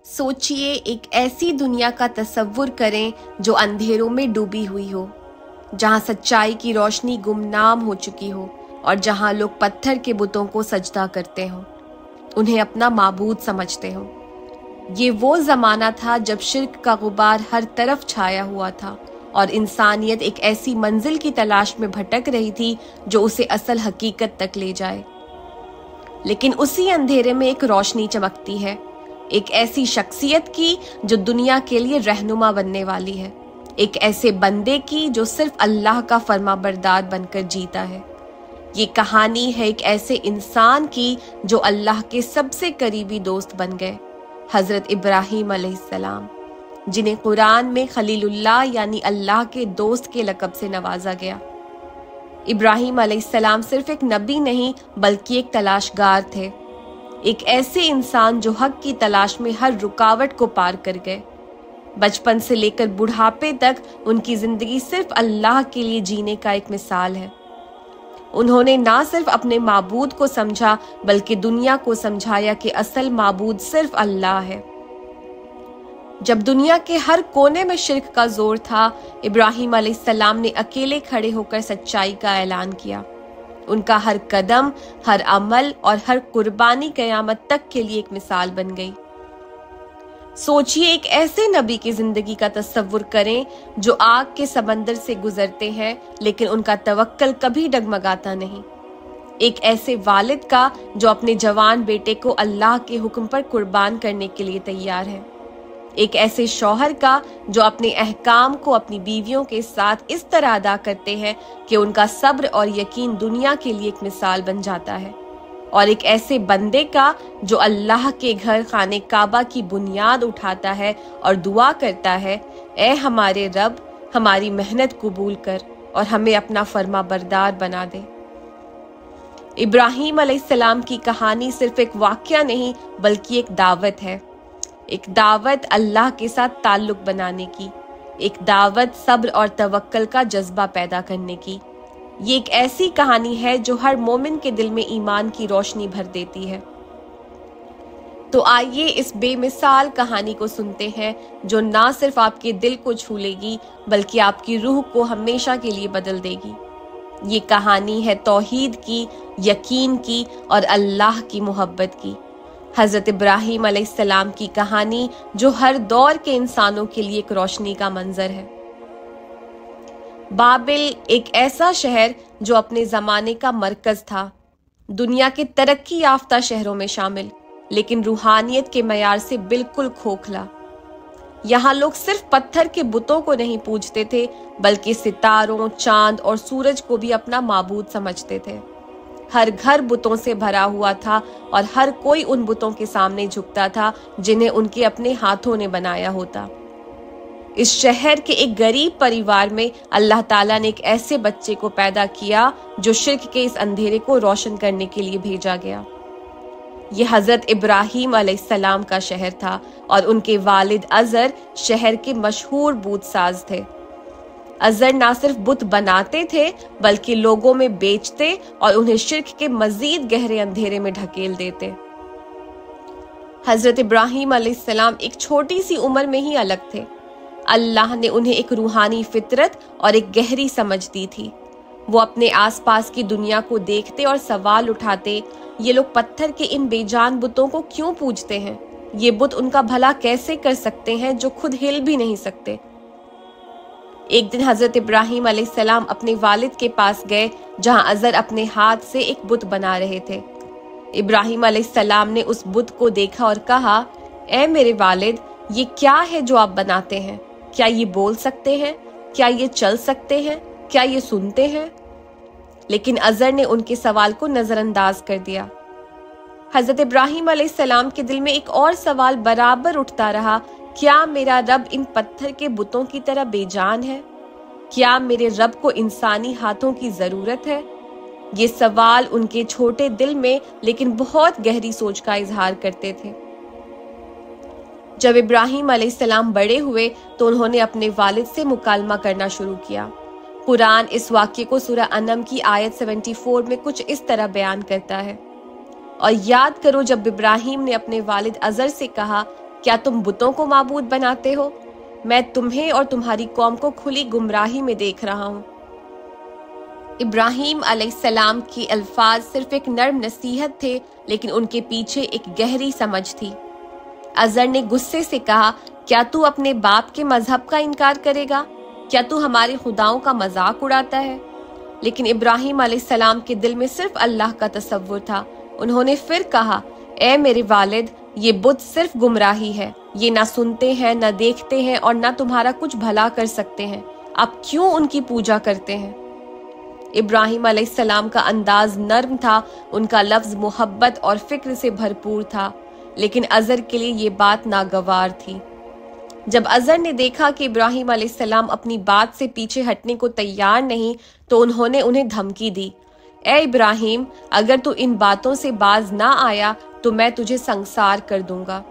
सोचिए एक ऐसी दुनिया का तसव्वुर करें जो अंधेरों में डूबी हुई हो, जहां सच्चाई की रोशनी गुमनाम हो चुकी हो और जहां लोग पत्थर के बुतों को सजदा करते हो, उन्हें अपना माबूद समझते हो। ये वो जमाना था जब शिर्क का गुबार हर तरफ छाया हुआ था और इंसानियत एक ऐसी मंजिल की तलाश में भटक रही थी जो उसे असल हकीकत तक ले जाए। लेकिन उसी अंधेरे में एक रोशनी चमकती है, एक ऐसी शख्सियत की जो दुनिया के लिए रहनुमा बनने वाली है, एक ऐसे बंदे की जो सिर्फ अल्लाह का फरमाबरदार बनकर जीता है। ये कहानी है एक ऐसे इंसान की जो अल्लाह के सबसे करीबी दोस्त बन गए, हजरत इब्राहीम अलैहिस्सलाम, जिन्हें कुरान में खलीलुल्लाह यानी अल्लाह के दोस्त के लक़ब से नवाजा गया। इब्राहीम अलैहिस्सलाम सिर्फ एक नबी नहीं बल्कि एक तलाशगार थे, एक ऐसे इंसान जो हक की तलाश में हर रुकावट को पार कर गए। बचपन से लेकर बुढ़ापे तक उनकी जिंदगी सिर्फ अल्लाह के लिए जीने का एक मिसाल है। उन्होंने ना सिर्फ अपने माबूद को समझा बल्कि दुनिया को समझाया कि असल माबूद सिर्फ अल्लाह है। जब दुनिया के हर कोने में शिर्क का जोर था, इब्राहीम अलैहिस्सलाम ने अकेले खड़े होकर सच्चाई का ऐलान किया। उनका हर कदम, हर अमल और हर कुर्बानी क़यामत तक के लिए एक मिसाल बन गई। सोचिए एक ऐसे नबी की जिंदगी का तसव्वुर करें जो आग के समंदर से गुजरते हैं लेकिन उनका तवक्कल कभी डगमगाता नहीं। एक ऐसे वालिद का जो अपने जवान बेटे को अल्लाह के हुक्म पर कुर्बान करने के लिए तैयार है। एक ऐसे शौहर का जो अपने अहकाम को अपनी बीवियों के साथ इस तरह अदा करते हैं कि उनका सब्र और यकीन दुनिया के लिए एक मिसाल बन जाता है। और एक ऐसे बंदे का जो अल्लाह के घर खाने काबा की बुनियाद उठाता है और दुआ करता है, ऐ हमारे रब, हमारी मेहनत कबूल कर और हमें अपना फर्मा बरदार बना दे। इब्राहीम अलैहिस्सलाम की कहानी सिर्फ एक वाक़या नहीं बल्कि एक दावत है, एक दावत अल्लाह के साथ ताल्लुक बनाने की, एक दावत सब्र और तवक्कल का जज्बा पैदा करने की। ये एक ऐसी कहानी है जो हर मोमिन के दिल में ईमान की रोशनी भर देती है। तो आइए इस बेमिसाल कहानी को सुनते हैं जो ना सिर्फ आपके दिल को छू लेगी बल्कि आपकी रूह को हमेशा के लिए बदल देगी। ये कहानी है तौहीद की, यकीन की और अल्लाह की मोहब्बत की। हजरत इब्राहीम अलैहिस्सलाम की कहानी जो हर दौर के इंसानों के लिए एक रोशनी का मंजर है। बाबिल एक ऐसा शहर जो अपने जमाने का मरकज था, दुनिया के तरक्की याफ्ता शहरों में शामिल, लेकिन रूहानियत के मयार से बिल्कुल खोखला। यहाँ लोग सिर्फ पत्थर के बुतों को नहीं पूजते थे बल्कि सितारों, चांद और सूरज को भी अपना माबूद समझते थे। हर घर बुतों से भरा हुआ था और हर कोई उन बुतों के सामने झुकता था जिन्हें उनके अपने हाथों ने बनाया होता। इस शहर के एक गरीब परिवार में अल्लाह ताला ने एक ऐसे बच्चे को पैदा किया जो शिर्क के इस अंधेरे को रोशन करने के लिए भेजा गया। ये हजरत इब्राहीम अलैहिस्सलाम का शहर था और उनके वालिद अजर शहर के मशहूर बूत साज थे। अजर ना सिर्फ बुत बनाते थे बल्कि लोगों में बेचते और उन्हें शिर्क के मजीद गहरे अंधेरे में ढकेल देते। हजरत इब्राहीम अलैहिस्सलाम एक छोटी सी उम्र में ही अलग थे। अल्लाह ने उन्हें एक रूहानी फितरत और एक गहरी समझ दी थी। वो अपने आसपास की दुनिया को देखते और सवाल उठाते, ये लोग पत्थर के इन बेजान बुतों को क्यों पूजते हैं? ये बुत उनका भला कैसे कर सकते हैं जो खुद हिल भी नहीं सकते? एक दिन हजरत इब्राहीम अलैहिस्सलाम अपने वालिद के पास गए जहां अजर अपने हाथ से एक बुत बना रहे थे। इब्राहीम अलैहिस्सलाम ने उस बुत को देखा और कहा, ऐ मेरे वालिद, ये क्या है जो आप बनाते हैं? क्या ये बोल सकते हैं? क्या ये चल सकते हैं? क्या ये सुनते हैं? लेकिन अजर ने उनके सवाल को नजरअंदाज कर दिया। हजरत इब्राहीम अलैहिस्सलाम के दिल में एक और सवाल बराबर उठता रहा, क्या मेरा रब इन पत्थर के बुतों की तरह बेजान है? क्या मेरे रब को इंसानी हाथों की जरूरत है? ये सवाल उनके छोटे दिल में लेकिन बहुत गहरी सोच का इजहार करते थे। जब इब्राहीम अलैहिस्सलाम बड़े हुए तो उन्होंने अपने वालिद से मुकालमा करना शुरू किया। कुरान इस वाक्य को सूरह अनम की आयत 74 में कुछ इस तरह बयान करता है, और याद करो जब इब्राहीम ने अपने वालिद अजर से कहा, क्या तुम बुतों को माबूद बनाते हो? मैं तुम्हें और तुम्हारी कौम को खुली गुमराही में देख रहा हूँ। इब्राहीम अलैहिस्सलाम के अल्फाज सिर्फ एक नर्म नसीहत थे, लेकिन उनके पीछे एक गहरी समझ थी। अजर ने गुस्से से कहा, क्या तू अपने बाप के मजहब का इनकार करेगा? क्या तू हमारे खुदाओं का मजाक उड़ाता है? लेकिन इब्राहीम अलैहिस्सलाम के दिल में सिर्फ अल्लाह का तसव्वुर था। उन्होंने फिर कहा, ए मेरे वालिद, ये बुत सिर्फ गुमराही है। ये ना सुनते हैं, ना देखते हैं और ना तुम्हारा कुछ भला कर सकते हैं। आप क्यों उनकी पूजा करते हैं? इब्राहीम अलैहिस्सलाम का अंदाज नर्म था, उनका लफ्ज मोहब्बत और फिक्र से भरपूर था, लेकिन अजर के लिए ये बात नागवार थी। जब अजर ने देखा कि इब्राहीम अलैहिस्सलाम अपनी बात से पीछे हटने को तैयार नहीं, तो उन्होंने उन्हें धमकी दी, ए इब्राहीम, अगर तू इन बातों से बाज ना आया तो मैं तुझे संसार कर दूंगा।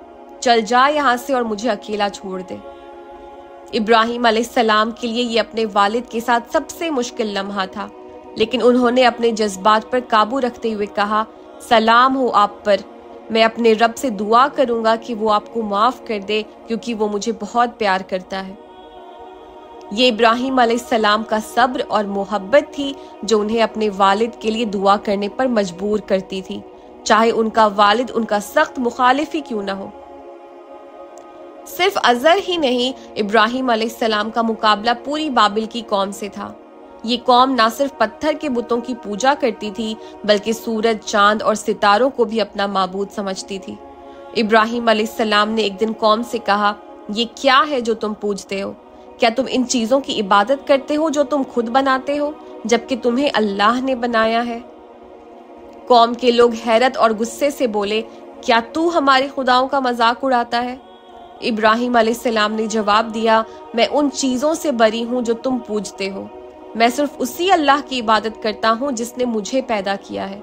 चल जा यहाँ से और मुझे अकेला छोड़ दे। इब्राहीम अलैहिस्सलाम के लिए ये अपने वालिद के साथ सबसे मुश्किल लम्हा था, लेकिन उन्होंने अपने जज्बात पर काबू रखते हुए कहा, सलाम हो आप पर। मैं अपने रब से दुआ करूंगा कि वो आपको माफ कर दे, क्योंकि वो मुझे बहुत प्यार करता है। ये इब्राहीम अलैहिस्सलाम का सब्र और मोहब्बत थी जो उन्हें अपने वालिद के लिए दुआ करने पर मजबूर करती थी, चाहे उनका वालिद उनका सख्त मुखालिफ ही क्यों ना हो। सिर्फ अजर ही नहीं, इब्राहीम अलैहिस्सलाम का मुकाबला पूरी बाबिल की कौम से था। ये कौम ना सिर्फ पत्थर के बुतों की पूजा करती थी, बल्कि सूरज, चांद और सितारों को भी अपना माबूद समझती थी। इब्राहीम अलैहिस्सलाम ने एक दिन कौम से कहा, ये क्या है जो तुम पूजते हो? क्या तुम इन चीजों की इबादत करते हो जो तुम खुद बनाते हो, जबकि तुम्हें अल्लाह ने बनाया है? कौम के लोग हैरत और गुस्से से बोले, क्या तू हमारे खुदाओं का मजाक उड़ाता है? इब्राहीम अलैहिस्सलाम ने जवाब दिया, मैं उन चीजों से बरी हूं जो तुम पूजते हो। मैं सिर्फ उसी अल्लाह की इबादत करता हूं जिसने मुझे पैदा किया है।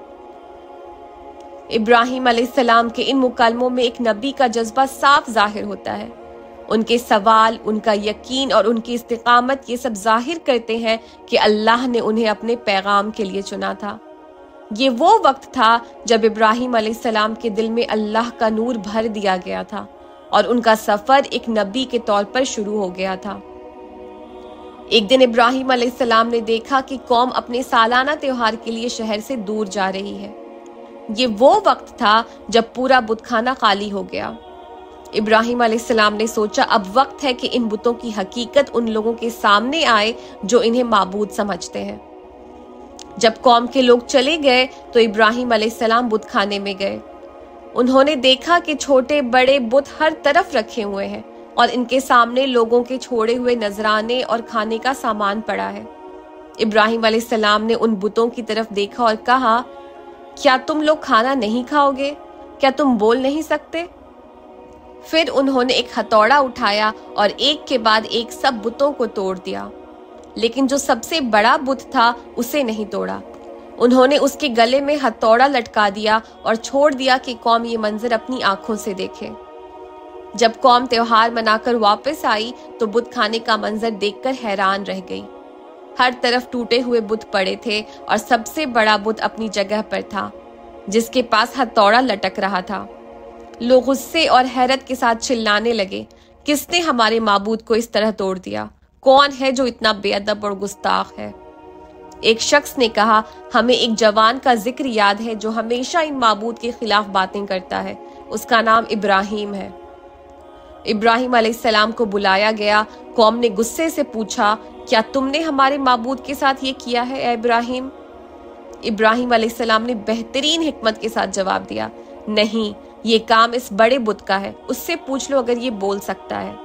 इब्राहीम अलैहिस्सलाम के इन मुकलमों में एक नबी का जज्बा साफ जाहिर होता है। उनके सवाल, उनका यकीन और उनकी इस्तिकामत ये सब जाहिर करते हैं कि अल्लाह ने उन्हें अपने पैगाम के लिए चुना था। ये वो वक्त था जब इब्राहीम अलैहिस्सलाम के दिल में अल्लाह का नूर भर दिया गया था और उनका सफर एक नबी के तौर पर शुरू हो गया था। एक दिन इब्राहीम अलैहिस्सलाम ने देखा कि कौम अपने सालाना त्योहार के लिए शहर से दूर जा रही है। ये वो वक्त था जब पूरा बुतखाना खाली हो गया। इब्राहीम अलैहिस्सलाम ने सोचा, अब वक्त है कि इन बुतों की हकीकत उन लोगों के सामने आए जो इन्हें माबूद समझते हैं। जब कौम के लोग चले गए तो इब्राहीम अलैहिस्सलाम बुतखाने में गए। उन्होंने देखा कि छोटे बड़े बुत हर तरफ रखे हुए हैं और इनके सामने लोगों के छोड़े हुए नजराने और खाने का सामान पड़ा है। इब्राहीम अलैहिस्सलाम ने उन बुतों की तरफ देखा और कहा, क्या तुम लोग खाना नहीं खाओगे? क्या तुम बोल नहीं सकते? फिर उन्होंने एक हथौड़ा उठाया और एक के बाद एक सब बुतों को तोड़ दिया, लेकिन जो सबसे बड़ा बुत था उसे नहीं तोड़ा। उन्होंने उसके गले में हथौड़ा लटका दिया और छोड़ दिया कि कौम ये मंजर अपनी आंखों से देखे। जब कौम त्योहार मनाकर वापस आई तो बुत खाने का मंजर देखकर हैरान रह गई। हर तरफ टूटे हुए बुत पड़े थे और सबसे बड़ा बुत अपनी जगह पर था, जिसके पास हथौड़ा लटक रहा था। लोग गुस्से और हैरत के साथ चिल्लाने लगे, किसने हमारे माबूद को इस तरह तोड़ दिया? कौन है जो इतना बेअदब और गुस्ताख है? एक शख्स ने कहा, हमें एक जवान का जिक्र याद है जो हमेशा इन माबूद के खिलाफ बातें करता है। उसका नाम इब्राहीम है। इब्राहीम अलैहिस्सलाम को बुलाया गया। कौम ने गुस्से से पूछा, क्या तुमने हमारे माबूद के साथ ये किया है ए इब्राहीम? इब्राहीम अलैहिस्सलाम ने बेहतरीन हिकमत के साथ जवाब दिया, नहीं, ये काम इस बड़े बुत का है, उससे पूछ लो अगर ये बोल सकता है।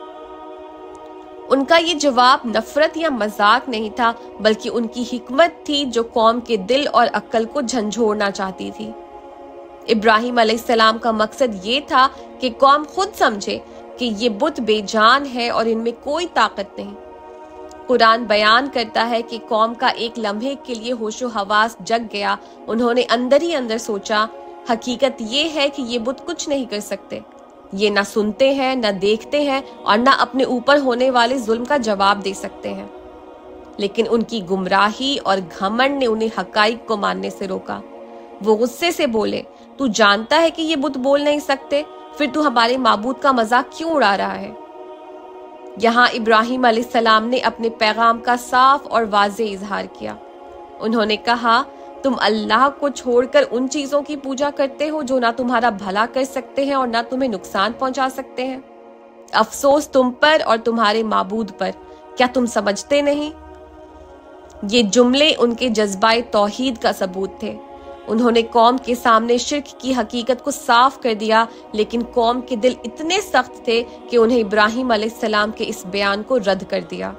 उनका ये जवाब नफरत या मजाक नहीं था, बल्कि उनकी हिकमत थी जो कौम के दिल और अक्ल को झंझोड़ना चाहती थी। इब्राहीम अलैहिस्सलाम का मकसद ये था कि कौम खुद समझे कि ये बुत बेजान है और इनमें कोई ताकत नहीं। कुरान बयान करता है कि कौम का एक लम्हे के लिए होशो हवास जग गया। उन्होंने अंदर ही अंदर सोचा, हकीकत ये है कि ये बुत कुछ नहीं कर सकते। ये ना सुनते हैं, ना देखते हैं और ना अपने ऊपर होने वाले जुल्म का जवाब दे सकते हैं। लेकिन उनकी गुमराही और घमंड ने उन्हें हकाइक को मानने से रोका। वो गुस्से से बोले, तू जानता है कि ये बुत बोल नहीं सकते, फिर तू हमारे माबूद का मजाक क्यों उड़ा रहा है? यहाँ इब्राहिम अलैहिस्सलाम ने अपने पैगाम का साफ और वाज़ेह इजहार किया। उन्होंने कहा, तुम अल्लाह को छोड़कर उन चीजों की पूजा करते हो जो ना तुम्हारा भला कर सकते हैं और ना तुम्हें नुकसान पहुंचा सकते हैं। अफसोस तुम पर और तुम्हारे माबूद पर, क्या तुम समझते नहीं? ये जुमले उनके जज्बाए तौहीद का सबूत थे। उन्होंने कौम के सामने शिर्क की हकीकत को साफ कर दिया, लेकिन कौम के दिल इतने सख्त थे कि उन्हें इब्राहिम अलैहिस्सलाम के इस बयान को रद्द कर दिया।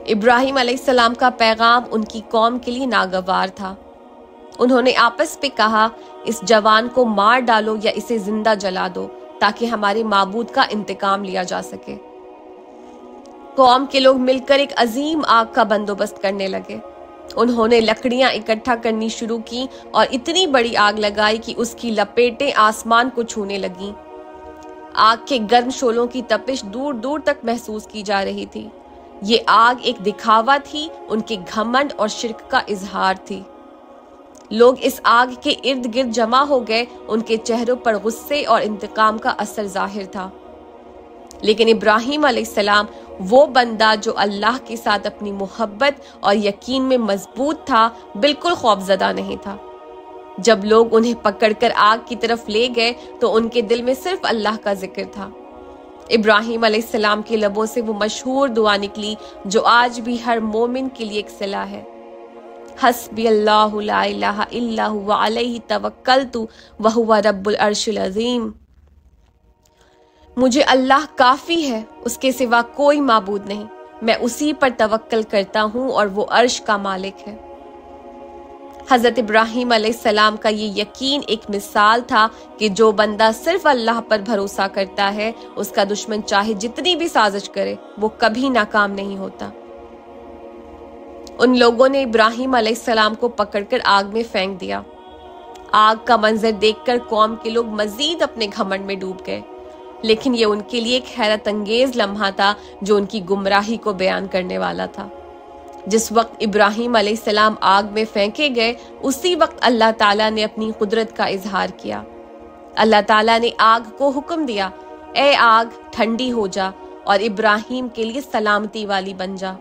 इब्राहिम अलैहिस्सलाम का पैगाम उनकी कौम के लिए नागवार था। उन्होंने आपस में कहा, इस जवान को मार डालो या इसे जिंदा जला दो ताकि हमारे माबूद का इंतकाम लिया जा सके। कौम के लोग मिलकर एक अजीम आग का बंदोबस्त करने लगे। उन्होंने लकड़ियां इकट्ठा करनी शुरू की और इतनी बड़ी आग लगाई कि उसकी लपेटें आसमान को छूने लगीं। आग के गर्म शोलों की तपिश दूर दूर तक महसूस की जा रही थी। ये आग एक दिखावा थी, उनके घमंड और शिर्क का इजहार थी। लोग इस आग के इर्द गिर्द जमा हो गए। उनके चेहरों पर गुस्से और इंतकाम का असर जाहिर था। लेकिन इब्राहिम अलैहिस्सलाम, वो बंदा जो अल्लाह के साथ अपनी मोहब्बत और यकीन में मजबूत था, बिल्कुल खौफजदा नहीं था। जब लोग उन्हें पकड़कर आग की तरफ ले गए तो उनके दिल में सिर्फ अल्लाह का जिक्र था। इब्राहिम अलैहिस्सलाम के लबों से वो मशहूर दुआ निकली जो आज भी हर मोमिन के लिए एक सिला है, हस्बी अल्लाहु ला इलाहा इल्ला हुवा अलैहि तवक्कलतु व हुवा रब्बुल अर्शिल अज़ीम। मुझे अल्लाह काफी है, उसके सिवा कोई माबूद नहीं, मैं उसी पर तवक्कल करता हूँ और वो अर्श का मालिक है। हजरत इब्राहिम अलैहिस्सलाम का ये यकीन एक मिसाल था कि जो बंदा सिर्फ अल्लाह पर भरोसा करता है, उसका दुश्मन चाहे जितनी भी साजिश करे, वो कभी नाकाम नहीं होता। उन लोगों ने इब्राहिम अलैहिस्सलाम को पकड़कर आग में फेंक दिया। आग का मंजर देखकर कौम के लोग मजीद अपने घमंड में डूब गए, लेकिन ये उनके लिए एक हैरत अंगेज लम्हा था जो उनकी गुमराही को बयान करने वाला था। जिस वक्त इब्राहिम अलैहिस्सलाम आग में फेंके गए, उसी वक्त अल्लाह ताला ने अपनी कुदरत का इजहार किया। अल्लाह ताला ने आग को हुक्म दिया, ए आग ठंडी हो जा और इब्राहिम के लिए सलामती वाली बन जा।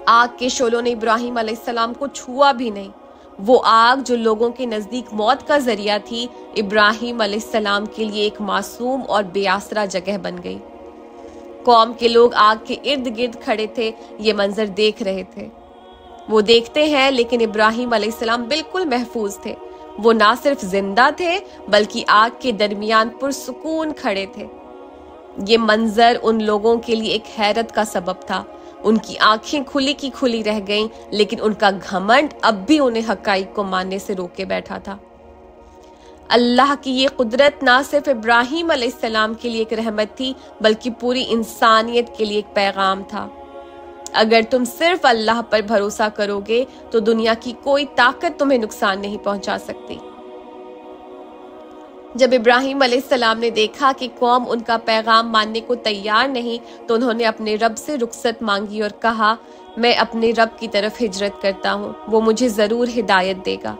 आग के शोलों ने इब्राहिम अलैहिस्सलाम को छुआ भी नहीं। वो आग जो लोगों के नजदीक मौत का जरिया थी, इब्राहिम अलैहिस्सलाम के लिए एक मासूम और बेआसरा जगह बन गई। कौम के लोग आग के इर्द गिर्द खड़े थे, ये मंजर देख रहे थे। वो देखते हैं, लेकिन इब्राहिम अलैहिस्सलाम बिल्कुल महफूज थे। वो ना सिर्फ जिंदा थे बल्कि आग के दरमियान पुरसुकून खड़े थे। ये मंजर उन लोगों के लिए एक हैरत का सबब था। उनकी आंखें खुली की खुली रह गईं, लेकिन उनका घमंड अब भी उन्हें हकाइक को मानने से रोके बैठा था। अल्लाह की ये कुदरत ना सिर्फ इब्राहिम अलैहिस्सलाम के लिए एक रहमत थी, बल्कि पूरी इंसानियत के लिए एक पैगाम था। अगर तुम सिर्फ अल्लाह पर भरोसा करोगे तो दुनिया की कोई ताकत तुम्हें नुकसान नहीं पहुंचा सकती। जब इब्राहिम अलैहिस्सलाम ने देखा कि कौम उनका पैगाम मानने को तैयार नहीं, तो उन्होंने अपने रब से रुखसत मांगी और कहा, मैं अपने रब की तरफ हिजरत करता हूँ, वो मुझे जरूर हिदायत देगा।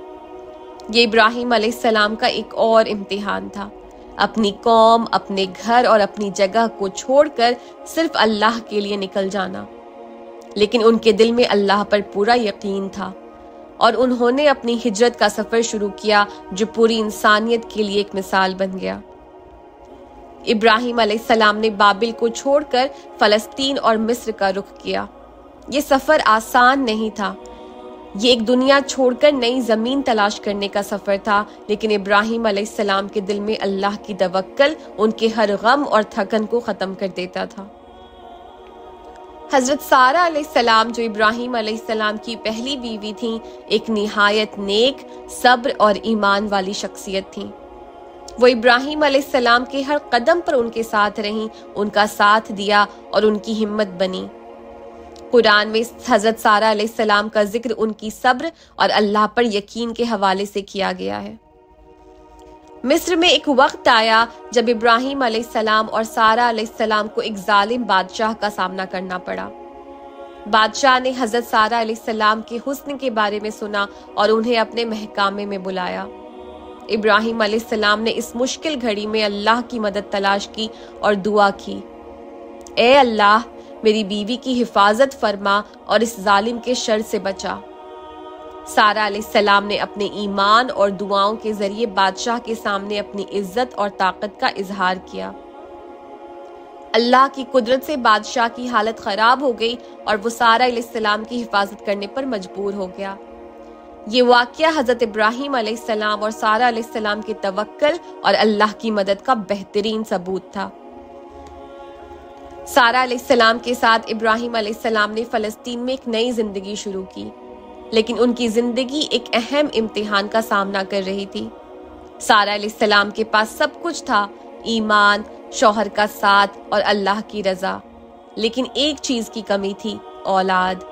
ये इब्राहिम अलैहिस्सलाम का एक और इम्तिहान था। अपनी कौम, अपने घर और अपनी जगह को छोड़कर सिर्फ अल्लाह के लिए निकल जाना। लेकिन उनके दिल में अल्लाह पर पूरा यकीन था और उन्होंने अपनी हिजरत का सफर शुरू किया जो पूरी इंसानियत के लिए एक मिसाल बन गया। इब्राहिम अलैहिस्सलाम ने बाबिल को छोड़कर फलस्तीन और मिस्र का रुख किया। ये सफर आसान नहीं था। ये एक दुनिया छोड़कर नई जमीन तलाश करने का सफर था, लेकिन इब्राहिम अलैहिस्सलाम के दिल में अल्लाह की तवक्कल उनके हर गम और थकन को खत्म कर देता था। हजरत सारा अलैहिस्सलाम, जो इब्राहिम अलैहिस्सलाम की पहली बीवी थीं, एक निहायत नेक, सब्र और ईमान वाली शख्सियत थीं। वो इब्राहिम अलैहिस्सलाम के हर कदम पर उनके साथ रहीं, उनका साथ दिया और उनकी हिम्मत बनी। कुरान में हजरत सारा अलैहिस्सलाम का जिक्र उनकी सब्र और अल्लाह पर यकीन के हवाले से किया गया है। मिस्र में एक वक्त आया जब इब्राहिम अलैहिस्सलाम और सारा अलैहिस्सलाम को एक जालिम बादशाह का सामना करना पड़ा। बादशाह ने हजरत सारा अलैहिस्सलाम के हुस्न के बारे में सुना और उन्हें अपने महकामे में बुलाया। ابراہیم علیہ السلام نے اس مشکل گھڑی میں اللہ کی مدد تلاش کی اور دعا کی، اے اللہ میری بیوی کی حفاظت فرما اور اس ظالم کے شر سے بچا۔ سارہ علیہ السلام نے اپنے ایمان اور دعاؤں کے ذریعے بادشاہ کے سامنے اپنی عزت اور طاقت کا اظہار کیا۔ اللہ کی قدرت سے بادشاہ کی حالت خراب ہو گئی اور وہ سارہ علیہ السلام کی حفاظت کرنے پر مجبور ہو گیا۔ یہ واقعہ حضرت ابراہیم علیہ السلام اور سارہ علیہ السلام کے توکل اور اللہ کی مدد کا بہترین ثبوت تھا۔ سارہ علیہ السلام کے ساتھ ابراہیم علیہ السلام نے فلسطین میں ایک نئی زندگی شروع کی، لیکن ان کی زندگی ایک اہم امتحان کا سامنا کر رہی تھی۔ سارہ علیہ السلام کے پاس سب کچھ تھا، ایمان، شوہر کا ساتھ اور اللہ کی رضا، لیکن ایک چیز کی کمی تھی، اولاد۔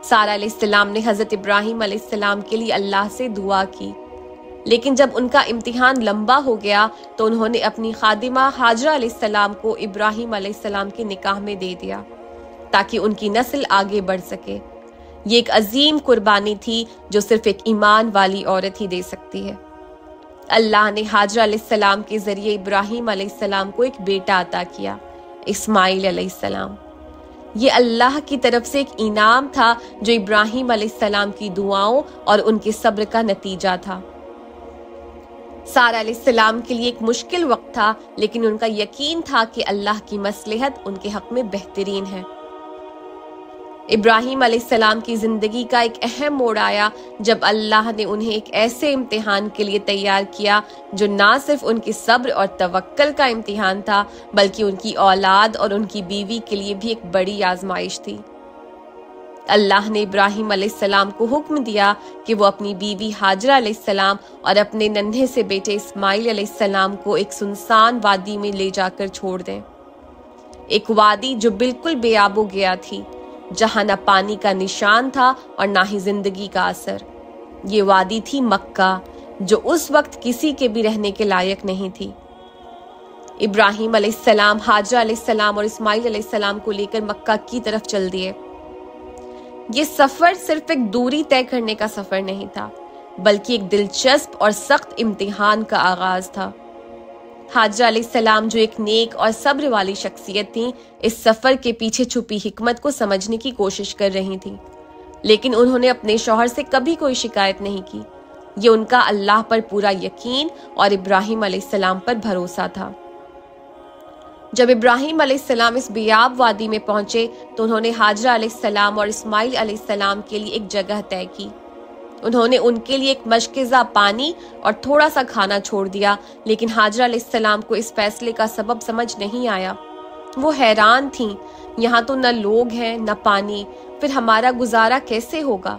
سارہ علیہ السلام نے حضرت ابراہیم علیہ السلام کے لیے اللہ سے دعا کی، لیکن جب ان کا امتحان لمبا ہو گیا تو انہوں نے اپنی خادمہ ہاجرہ علیہ السلام کو ابراہیم علیہ السلام کے نکاح میں دے دیا تاکہ ان کی نسل آگے بڑھ سکے۔ یہ ایک عظیم قربانی تھی جو صرف ایک ایمان والی عورت ہی دے سکتی ہے۔ اللہ نے ہاجرہ علیہ السلام کے ذریعے ابراہیم علیہ السلام کو ایک بیٹا عطا کیا، اسماعیل علیہ السلام۔ یہ اللہ کی طرف سے ایک انعام تھا جو ابراہیم علیہ السلام کی دعاؤں اور ان کے صبر کا نتیجہ تھا۔ سارہ علیہ السلام کے لیے ایک مشکل وقت تھا، لیکن ان کا یقین تھا کہ اللہ کی مصلحت ان کے حق میں بہترین ہے۔ ابراہیم علیہ السلام کی زندگی کا ایک اہم موڑ آیا جب اللہ نے انہیں ایک ایسے امتحان کے لیے تیار کیا جو نہ صرف ان کے صبر اور توکل کا امتحان تھا بلکہ ان کی اولاد اور ان کی بیوی کے لیے بھی ایک بڑی آزمائش تھی۔ اللہ نے ابراہیم علیہ السلام کو حکم دیا کہ وہ اپنی بیوی ہاجرہ علیہ السلام اور اپنے ننھے سے بیٹے اسماعیل علیہ السلام کو ایک سنسان وادی میں لے جا کر چھوڑ دیں، ایک وادی جو بالکل بے آب و گیا تھی، جہاں نہ پانی کا نشان تھا اور نہ ہی زندگی کا اثر۔ یہ وادی تھی مکہ، جو اس وقت کسی کے بھی رہنے کے لائق نہیں تھی۔ ابراہیم علیہ السلام ہاجرہ علیہ السلام اور اسماعیل علیہ السلام کو لے کر مکہ کی طرف چل دیے۔ یہ سفر صرف ایک دوری طے کرنے کا سفر نہیں تھا بلکہ ایک دلچسپ اور سخت امتحان کا آغاز تھا۔ ہاجرہ علیہ السلام جو ایک نیک اور صبر والی شخصیت تھیں، اس سفر کے پیچھے چھپی حکمت کو سمجھنے کی کوشش کر رہی تھیں، لیکن انہوں نے اپنے شوہر سے کبھی کوئی شکایت نہیں کی۔ یہ ان کا اللہ پر پورا یقین اور ابراہیم علیہ السلام پر بھروسہ تھا۔ جب ابراہیم علیہ السلام اس بیاب وادی میں پہنچے تو انہوں نے ہاجرہ علیہ السلام اور اسماعیل علیہ السلام کے لیے ایک جگہ طے کی۔ انہوں نے ان کے لیے ایک مشکزہ پانی اور تھوڑا سا کھانا چھوڑ دیا، لیکن ہاجرہ علیہ السلام کو اس فیصلے کا سبب سمجھ نہیں آیا۔ وہ حیران تھیں، یہاں تو نہ لوگ ہیں نہ پانی، پھر ہمارا گزارا کیسے ہوگا؟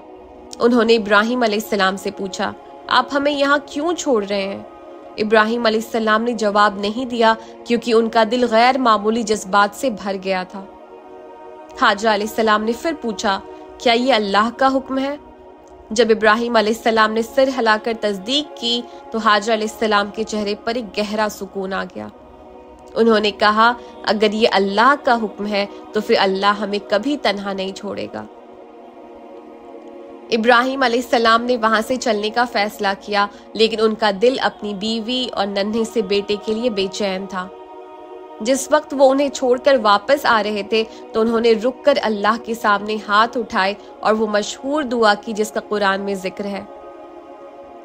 انہوں نے ابراہیم علیہ السلام سے پوچھا، آپ ہمیں یہاں کیوں چھوڑ رہے ہیں؟ ابراہیم علیہ السلام نے جواب نہیں دیا کیونکہ ان کا دل غیر معمولی جذبات سے بھر گیا تھا۔ ہاجرہ علیہ السلام نے پھر پوچھا، کیا یہ اللہ کا حکم ہے؟ جب ابراہیم علیہ السلام نے سر ہلا کر تصدیق کی تو ہاجرہ علیہ السلام کے چہرے پر ایک گہرا سکون آ گیا۔ انہوں نے کہا، اگر یہ اللہ کا حکم ہے تو پھر اللہ ہمیں کبھی تنہا نہیں چھوڑے گا۔ ابراہیم علیہ السلام نے وہاں سے چلنے کا فیصلہ کیا، لیکن ان کا دل اپنی بیوی اور ننھے سے بیٹے کے لیے بے چین تھا۔ جس وقت وہ انہیں چھوڑ کر واپس آ رہے تھے تو انہوں نے رک کر اللہ کے سامنے ہاتھ اٹھائے اور وہ مشہور دعا کی جس کا قرآن میں ذکر ہے،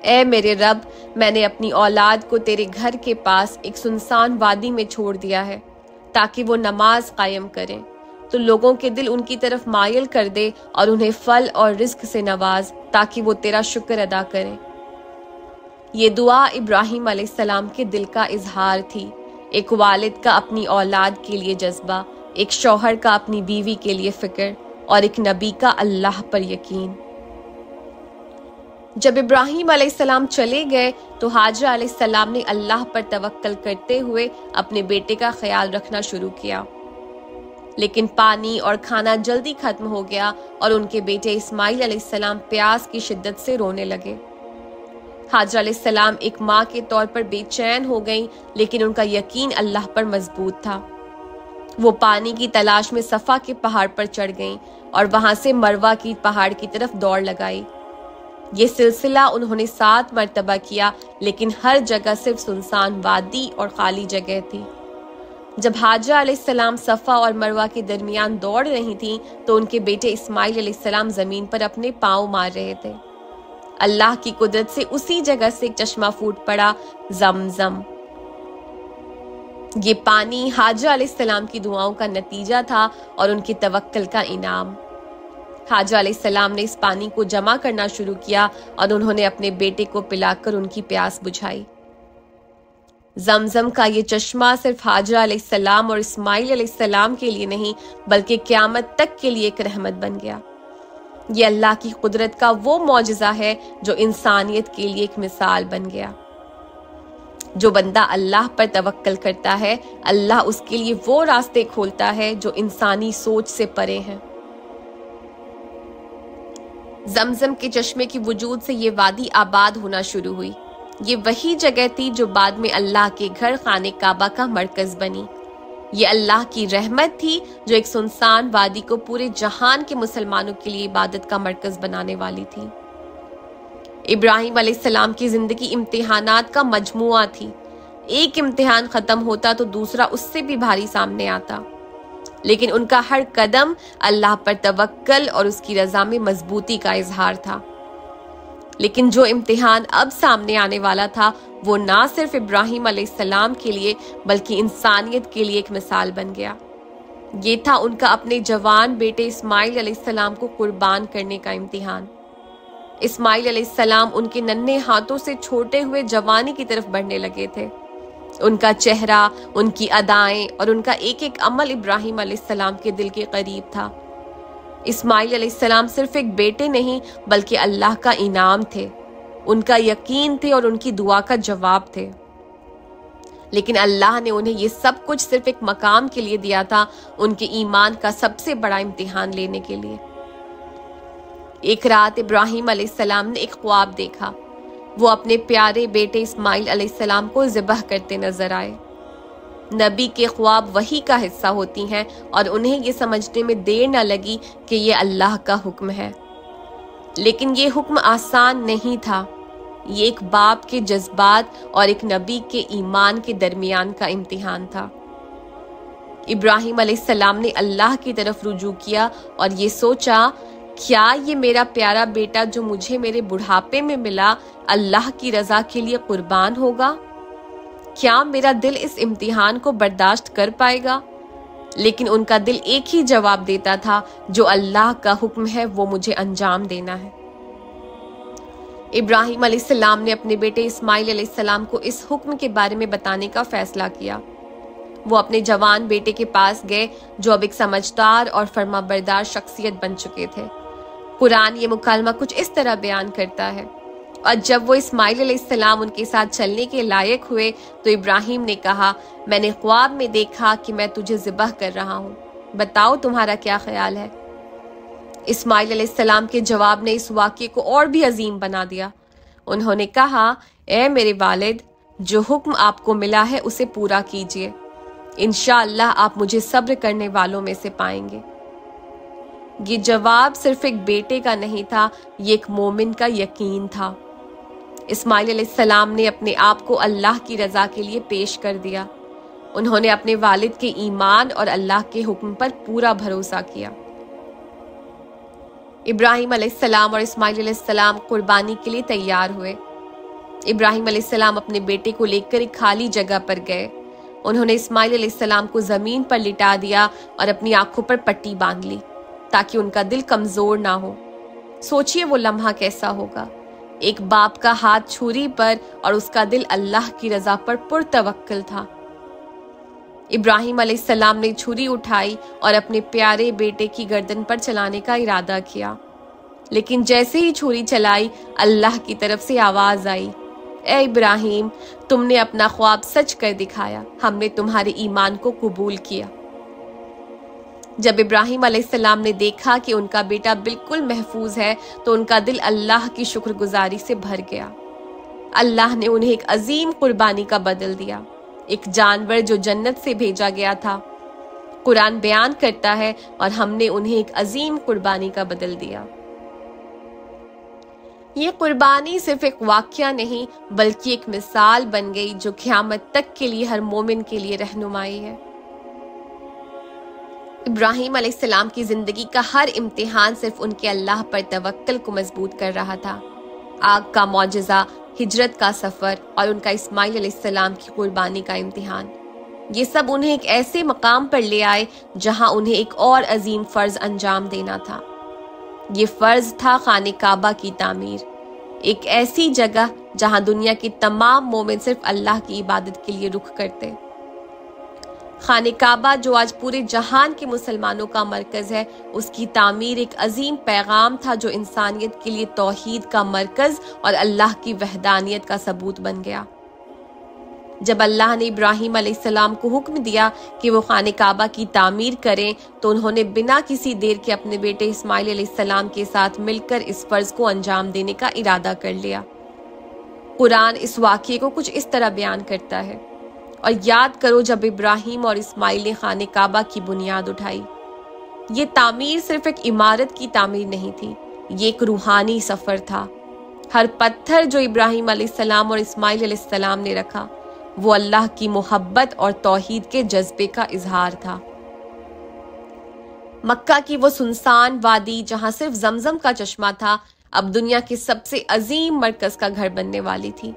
اے میرے رب، میں نے اپنی اولاد کو تیرے گھر کے پاس ایک سنسان وادی میں چھوڑ دیا ہے تاکہ وہ نماز قائم کریں، تو لوگوں کے دل ان کی طرف مائل کر دے اور انہیں پھل اور رزق سے نواز تاکہ وہ تیرا شکر ادا کریں۔ یہ دعا ابراہیم علیہ السلام کے دل کا اظہار تھی، ایک والد کا اپنی اولاد کے لیے جذبہ، ایک شوہر کا اپنی بیوی کے لیے فکر اور ایک نبی کا اللہ پر یقین۔ جب ابراہیم علیہ السلام چلے گئے تو ہاجرہ علیہ السلام نے اللہ پر توکل کرتے ہوئے اپنے بیٹے کا خیال رکھنا شروع کیا، لیکن پانی اور کھانا جلدی ختم ہو گیا اور ان کے بیٹے اسماعیل علیہ السلام پیاس کی شدت سے رونے لگے۔ ہاجرہ علیہ السلام ایک ماں کے طور پر بے چین ہو گئیں، لیکن ان کا یقین اللہ پر مضبوط تھا۔ وہ پانی کی تلاش میں صفا کے پہاڑ پر چڑھ گئیں اور وہاں سے مروہ کی پہاڑ کی طرف دوڑ لگائی۔ یہ سلسلہ انہوں نے 7 مرتبہ کیا، لیکن ہر جگہ صرف سنسان وادی اور خالی جگہ تھی۔ جب حاجرہ علیہ السلام صفا اور مروہ کے درمیان دوڑ رہی تھیں تو ان کے بیٹے اسماعیل علیہ السلام زمین پر اپنے پاؤں مار رہے تھے۔ اللہ کی قدرت سے اسی جگہ سے ایک چشمہ پھوٹ پڑا، زمزم۔ یہ پانی حاجرہ علیہ السلام کی دعاؤں کا نتیجہ تھا اور ان کے توکل کا انعام۔ حاجرہ علیہ السلام نے اس پانی کو جمع کرنا شروع کیا اور انہوں نے اپنے بیٹے کو پلا کر ان کی پیاس بجھائی۔ زمزم کا یہ چشمہ صرف حاجرہ علیہ السلام اور اسماعیل علیہ السلام کے لیے نہیں بلکہ قیامت تک کے لیے ایک رحمت بن گیا۔ یہ اللہ کی قدرت کا وہ معجزہ ہے جو انسانیت کے لیے ایک مثال بن گیا۔ جو بندہ اللہ پر توکل کرتا ہے، اللہ اس کے لیے وہ راستے کھولتا ہے جو انسانی سوچ سے پرے ہیں۔ زمزم کے چشمے کی وجود سے یہ وادی آباد ہونا شروع ہوئی۔ یہ وہی جگہ تھی جو بعد میں اللہ کے گھر خانہ کعبہ کا مرکز بنی۔ یہ اللہ کی رحمت تھی جو ایک سنسان وادی کو پورے جہان کے مسلمانوں کے لیے عبادت کا مرکز بنانے والی تھی۔ ابراہیم علیہ السلام کی زندگی امتحانات کا مجموعہ تھی۔ ایک امتحان ختم ہوتا تو دوسرا اس سے بھی بھاری سامنے آتا، لیکن ان کا ہر قدم اللہ پر توکل اور اس کی رضا میں مضبوطی کا اظہار تھا۔ لیکن جو امتحان اب سامنے آنے والا تھا وہ نہ صرف ابراہیم علیہ السلام کے لیے بلکہ انسانیت کے لیے ایک مثال بن گیا۔ یہ تھا ان کا اپنے جوان بیٹے اسماعیل علیہ السلام کو قربان کرنے کا امتحان۔ اسماعیل علیہ السلام ان کے ننھے ہاتھوں سے چھوٹے ہوئے جوانی کی طرف بڑھنے لگے تھے۔ ان کا چہرہ، ان کی ادائیں اور ان کا ایک ایک عمل ابراہیم علیہ السلام کے دل کے قریب تھا۔ اسماعیل علیہ السلام صرف ایک بیٹے نہیں بلکہ اللہ کا انعام تھے، ان کا یقین تھے اور ان کی دعا کا جواب تھے۔ لیکن اللہ نے انہیں یہ سب کچھ صرف ایک مقام کے لیے دیا تھا، ان کے ایمان کا سب سے بڑا امتحان لینے کے لیے۔ ایک رات ابراہیم علیہ السلام نے ایک خواب دیکھا۔ وہ اپنے پیارے بیٹے اسماعیل علیہ السلام کو ذبح کرتے نظر آئے۔ نبی کے خواب وحی کا حصہ ہوتی ہیں اور انہیں یہ سمجھنے میں دیر نہ لگی کہ یہ اللہ کا حکم ہے۔ لیکن یہ حکم آسان نہیں تھا۔ یہ ایک باپ کے جذبات اور ایک نبی کے ایمان کے درمیان کا امتحان تھا۔ ابراہیم علیہ السلام نے اللہ کی طرف رجوع کیا اور یہ سوچا، کیا یہ میرا پیارا بیٹا جو مجھے میرے بڑھاپے میں ملا اللہ کی رضا کے لیے قربان ہوگا؟ کیا میرا دل اس امتحان کو برداشت کر پائے گا؟ لیکن ان کا دل ایک ہی جواب دیتا تھا، جو اللہ کا حکم ہے وہ مجھے انجام دینا ہے۔ ابراہیم علیہ السلام نے اپنے بیٹے اسماعیل علیہ السلام کو اس حکم کے بارے میں بتانے کا فیصلہ کیا۔ وہ اپنے جوان بیٹے کے پاس گئے جو اب ایک سمجھدار اور فرما بردار شخصیت بن چکے تھے۔ قرآن یہ مکالمہ کچھ اس طرح بیان کرتا ہے، اور جب وہ اسماعیل علیہ السلام ان کے ساتھ چلنے کے لائق ہوئے تو ابراہیم نے کہا، میں نے خواب میں دیکھا کہ میں تجھے ذبح کر رہا ہوں، بتاؤ تمہارا کیا خیال ہے؟ اسماعیل علیہ السلام کے جواب نے اس واقعے کو اور بھی عظیم بنا دیا۔ انہوں نے کہا، اے میرے والد، جو حکم آپ کو ملا ہے اسے پورا کیجیے، انشاءاللہ آپ مجھے صبر کرنے والوں میں سے پائیں گے۔ یہ جواب صرف ایک بیٹے کا نہیں تھا، یہ ایک مومن کا یقین تھا۔ اسماعیل علیہ السلام نے اپنے آپ کو اللہ کی رضا کے لیے پیش کر دیا۔ انہوں نے اپنے والد کے ایمان اور اللہ کے حکم پر پورا بھروسہ کیا۔ ابراہیم علیہ السلام اور اسماعیل علیہ السلام قربانی کے لیے تیار ہوئے۔ ابراہیم علیہ السلام اپنے بیٹے کو لے کر ایک خالی جگہ پر گئے۔ انہوں نے اسماعیل علیہ السلام کو زمین پر لٹا دیا اور اپنی آنکھوں پر پٹی باندھ لی تاکہ ان کا دل کمزور نہ ہو۔ سوچئے وہ لمحہ کیسا ہوگا، ایک باپ کا ہاتھ چھری پر اور اس کا دل اللہ کی رضا پر پرتوکل تھا۔ ابراہیم علیہ السلام نے چھری اٹھائی اور اپنے پیارے بیٹے کی گردن پر چلانے کا ارادہ کیا، لیکن جیسے ہی چھری چلائی اللہ کی طرف سے آواز آئی، اے ابراہیم، تم نے اپنا خواب سچ کر دکھایا، ہم نے تمہارے ایمان کو قبول کیا۔ جب ابراہیم علیہ السلام نے دیکھا کہ ان کا بیٹا بالکل محفوظ ہے تو ان کا دل اللہ کی شکر گزاری سے بھر گیا۔ اللہ نے انہیں ایک عظیم قربانی کا بدل دیا، ایک جانور جو جنت سے بھیجا گیا تھا۔ قرآن بیان کرتا ہے، اور ہم نے انہیں ایک عظیم قربانی کا بدل دیا۔ یہ قربانی صرف ایک واقعہ نہیں بلکہ ایک مثال بن گئی جو قیامت تک کے لیے ہر مومن کے لیے رہنمائی ہے۔ ابراہیم علیہ السلام کی زندگی کا ہر امتحان صرف ان کے اللہ پر توکل کو مضبوط کر رہا تھا۔ آگ کا معجزہ، ہجرت کا سفر اور ان کا اسماعیل علیہ السلام کی قربانی کا امتحان، یہ سب انہیں ایک ایسے مقام پر لے آئے جہاں انہیں ایک اور عظیم فرض انجام دینا تھا۔ یہ فرض تھا خانہ کعبہ کی تعمیر، ایک ایسی جگہ جہاں دنیا کے تمام مومن صرف اللہ کی عبادت کے لیے رخ کرتے۔ خانہ کعبہ جو آج پورے جہان کے مسلمانوں کا مرکز ہے، اس کی تعمیر ایک عظیم پیغام تھا جو انسانیت کے لیے توحید کا مرکز اور اللہ کی وحدانیت کا ثبوت بن گیا۔ جب اللہ نے ابراہیم علیہ السلام کو حکم دیا کہ وہ خانہ کعبہ کی تعمیر کریں تو انہوں نے بنا کسی دیر کے اپنے بیٹے اسماعیل علیہ السلام کے ساتھ مل کر اس فرض کو انجام دینے کا ارادہ کر لیا۔ قرآن اس واقعے کو کچھ اس طرح بیان کرتا ہے، اور یاد کرو جب ابراہیم اور اسماعیل نے خانہ کعبہ کی بنیاد اٹھائی۔ یہ تعمیر صرف ایک عمارت کی تعمیر نہیں تھی، یہ ایک روحانی سفر تھا۔ ہر پتھر جو ابراہیم علیہ السلام اور اسماعیل علیہ السلام نے رکھا، وہ اللہ کی محبت اور توحید کے جذبے کا اظہار تھا۔ مکہ کی وہ سنسان وادی جہاں صرف زمزم کا چشمہ تھا، اب دنیا کے سب سے عظیم مرکز کا گھر بننے والی تھی۔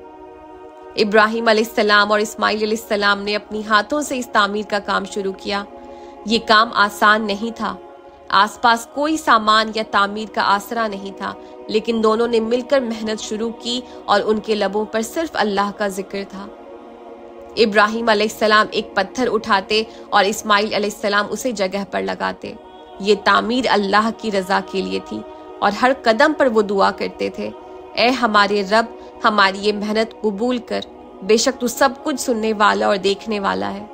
ابراہیم علیہ السلام اور اسماعیل علیہ السلام نے اپنی ہاتھوں سے اس تعمیر کا کام شروع کیا۔ یہ کام آسان نہیں تھا، آس پاس کوئی سامان یا تعمیر کا آسرا نہیں تھا، لیکن دونوں نے مل کر محنت شروع کی اور ان کے لبوں پر صرف اللہ کا ذکر تھا۔ ابراہیم علیہ السلام ایک پتھر اٹھاتے اور اسماعیل علیہ السلام اسے جگہ پر لگاتے۔ یہ تعمیر اللہ کی رضا کے لیے تھی، اور ہر قدم پر وہ دعا کرتے تھے، اے ہمارے رب، ہماری یہ محنت قبول کر، بے شک تو سب کچھ سننے والا اور دیکھنے والا ہے۔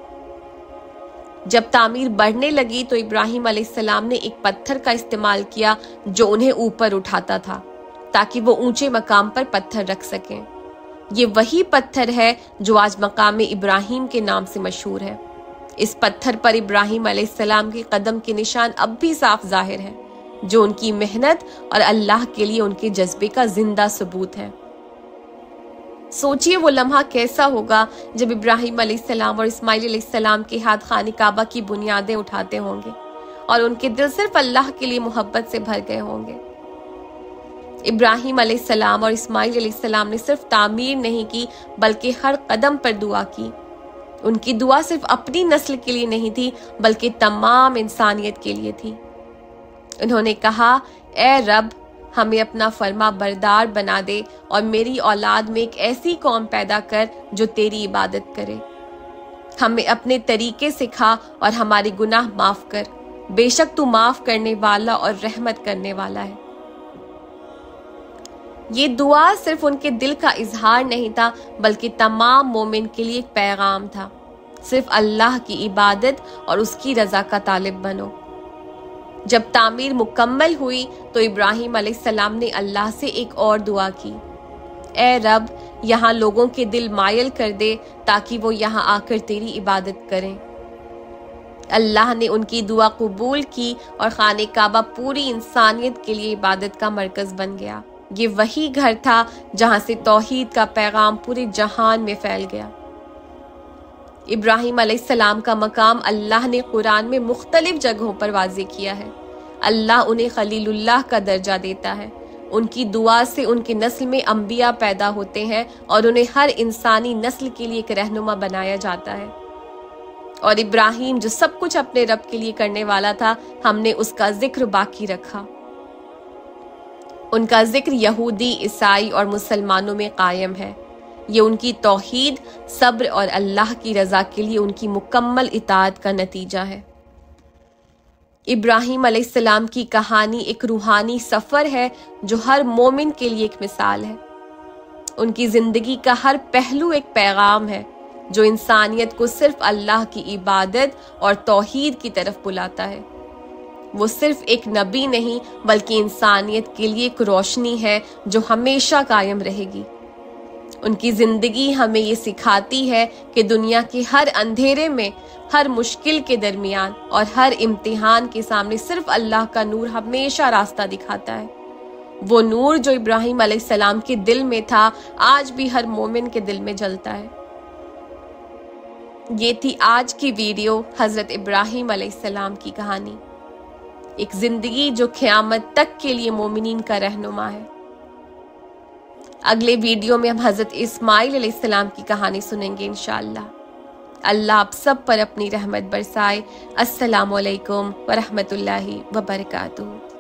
جب تعمیر بڑھنے لگی تو ابراہیم علیہ السلام نے ایک پتھر کا استعمال کیا جو انہیں اوپر اٹھاتا تھا تاکہ وہ اونچے مقام پر پتھر رکھ سکیں۔ یہ وہی پتھر ہے جو آج مقام ابراہیم کے نام سے مشہور ہے۔ اس پتھر پر ابراہیم علیہ السلام کے قدم کے نشان اب بھی صاف ظاہر ہیں، جو ان کی محنت اور اللہ کے لیے ان کے جذبے کا زندہ ثبوت ہے۔ سوچئے وہ لمحہ کیسا ہوگا جب ابراہیم علیہ السلام اور اسماعیل علیہ السلام کے ہاتھ خانہ کعبہ کی بنیادیں اٹھاتے ہوں گے اور ان کے دل صرف اللہ کے لیے محبت سے بھر گئے ہوں گے۔ ابراہیم علیہ السلام اور اسماعیل علیہ السلام نے صرف تعمیر نہیں کی بلکہ ہر قدم پر دعا کی۔ ان کی دعا صرف اپنی نسل کے لیے نہیں تھی بلکہ تمام انسانیت کے لیے تھی۔ انہوں نے کہا، اے رب، ہمیں اپنا فرما بردار بنا دے اور میری اولاد میں ایک ایسی قوم پیدا کر جو تیری عبادت کرے۔ ہمیں اپنے طریقے سکھا اور ہمارے گناہ معاف کر، بے شک تو معاف کرنے والا اور رحمت کرنے والا ہے۔ یہ دعا صرف ان کے دل کا اظہار نہیں تھا بلکہ تمام مومن کے لیے ایک پیغام تھا، صرف اللہ کی عبادت اور اس کی رضا کا طالب بنو۔ جب تعمیر مکمل ہوئی تو ابراہیم علیہ السلام نے اللہ سے ایک اور دعا کی، اے رب، یہاں لوگوں کے دل مائل کر دے تاکہ وہ یہاں آ کر تیری عبادت کریں۔ اللہ نے ان کی دعا قبول کی اور خانہ کعبہ پوری انسانیت کے لیے عبادت کا مرکز بن گیا۔ یہ وہی گھر تھا جہاں سے توحید کا پیغام پورے جہان میں پھیل گیا۔ ابراہیم علیہ السلام کا مقام اللہ نے قرآن میں مختلف جگہوں پر واضح کیا ہے۔ اللہ انہیں خلیل اللہ کا درجہ دیتا ہے۔ ان کی دعا سے ان کی نسل میں انبیاء پیدا ہوتے ہیں اور انہیں ہر انسانی نسل کے لیے ایک رہنما بنایا جاتا ہے۔ اور ابراہیم جو سب کچھ اپنے رب کے لیے کرنے والا تھا، ہم نے اس کا ذکر باقی رکھا۔ ان کا ذکر یہودی، عیسائی اور مسلمانوں میں قائم ہے۔ یہ ان کی توحید، صبر اور اللہ کی رضا کے لیے ان کی مکمل اطاعت کا نتیجہ ہے۔ ابراہیم علیہ السلام کی کہانی ایک روحانی سفر ہے جو ہر مومن کے لیے ایک مثال ہے۔ ان کی زندگی کا ہر پہلو ایک پیغام ہے جو انسانیت کو صرف اللہ کی عبادت اور توحید کی طرف بلاتا ہے۔ وہ صرف ایک نبی نہیں بلکہ انسانیت کے لیے ایک روشنی ہے جو ہمیشہ قائم رہے گی۔ ان کی زندگی ہمیں یہ سکھاتی ہے کہ دنیا کے ہر اندھیرے میں، ہر مشکل کے درمیان اور ہر امتحان کے سامنے صرف اللہ کا نور ہمیشہ راستہ دکھاتا ہے۔ वो नूर जो इब्राहिम अलैहिस्सलाम के दिल में था आज भी हर मोमिन के दिल में जलता है। ये थी आज की वीडियो हजरत इब्राहिम अलैहिस्सलाम की कहानी, एक जिंदगी जो क़यामत तक के लिए मोमिनीन का रहनुमा है। अगले वीडियो में हम हजरत इस्माइल अलैहिस्सलाम की कहानी सुनेंगे इंशाअल्लाह। अल्लाह आप सब पर अपनी रहमत बरसाए। अस्सलामु अलैकुम व रहमतुल्लाहि व बरकातुहू।